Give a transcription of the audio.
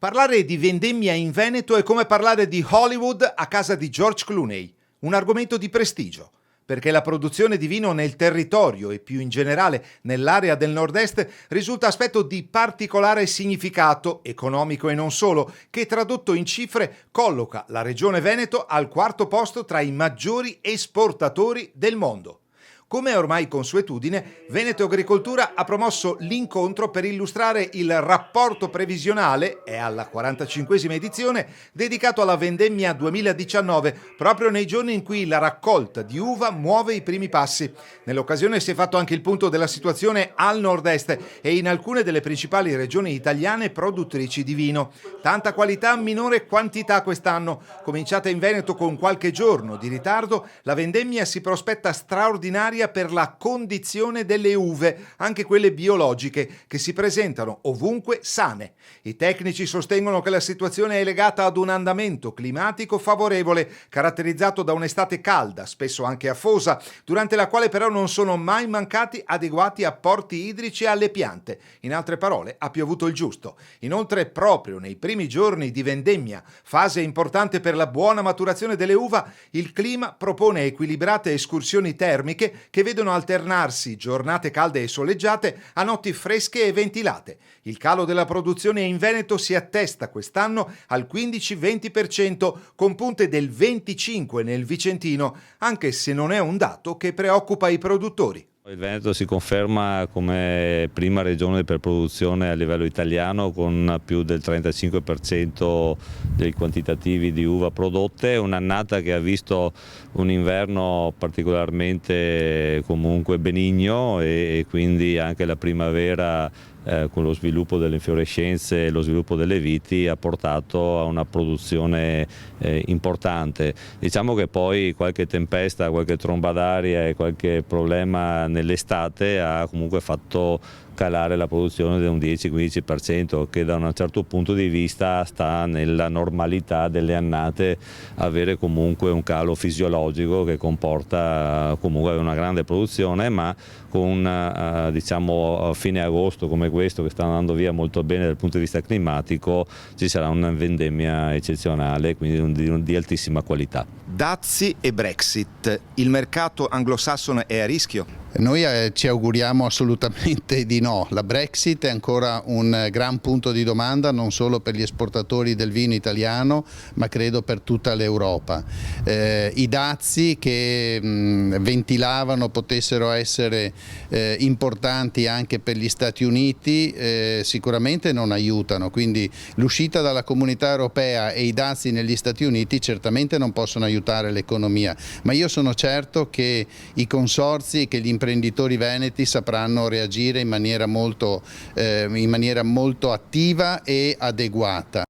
Parlare di vendemmia in Veneto è come parlare di Hollywood a casa di George Clooney, un argomento di prestigio, perché la produzione di vino nel territorio e più in generale nell'area del nord-est risulta aspetto di particolare significato, economico e non solo, che tradotto in cifre colloca la regione Veneto al quarto posto tra i maggiori esportatori del mondo. Come è ormai consuetudine, Veneto Agricoltura ha promosso l'incontro per illustrare il rapporto previsionale, è alla 45esima edizione, dedicato alla vendemmia 2019, proprio nei giorni in cui la raccolta di uva muove i primi passi. Nell'occasione si è fatto anche il punto della situazione al nord-est e in alcune delle principali regioni italiane produttrici di vino. Tanta qualità, minore quantità quest'anno. Cominciata in Veneto con qualche giorno di ritardo, la vendemmia si prospetta straordinaria per la condizione delle uve, anche quelle biologiche, che si presentano ovunque sane. I tecnici sostengono che la situazione è legata ad un andamento climatico favorevole, caratterizzato da un'estate calda, spesso anche afosa, durante la quale però non sono mai mancati adeguati apporti idrici alle piante. In altre parole, ha piovuto il giusto. Inoltre, proprio nei primi giorni di vendemmia, fase importante per la buona maturazione delle uva, il clima propone equilibrate escursioni termiche che vedono alternarsi giornate calde e soleggiate a notti fresche e ventilate. Il calo della produzione in Veneto si attesta quest'anno al 15-20%, con punte del 25% nel Vicentino, anche se non è un dato che preoccupa i produttori. Il Veneto si conferma come prima regione per produzione a livello italiano, con più del 35% dei quantitativi di uva prodotte, un'annata che ha visto un inverno particolarmente comunque benigno e quindi anche la primavera con lo sviluppo delle infiorescenze e lo sviluppo delle viti ha portato a una produzione importante. Diciamo che poi qualche tempesta, qualche tromba d'aria e qualche problema nell'estate ha comunque fatto calare la produzione di un 10-15%, che da un certo punto di vista sta nella normalità delle annate avere comunque un calo fisiologico che comporta comunque una grande produzione, ma con diciamo fine agosto come questo, che sta andando via molto bene dal punto di vista climatico, ci sarà una vendemmia eccezionale, quindi di altissima qualità. Dazi e Brexit, il mercato anglosassone è a rischio? Noi ci auguriamo assolutamente di no. La Brexit è ancora un gran punto di domanda non solo per gli esportatori del vino italiano, ma credo per tutta l'Europa. I dazi che ventilavano potessero essere importanti anche per gli Stati Uniti sicuramente non aiutano, quindi l'uscita dalla Comunità Europea e i dazi negli Stati Uniti certamente non possono aiutare l'economia, ma io sono certo che i consorzi, che gli imprenditori veneti sapranno reagire in maniera molto attiva e adeguata.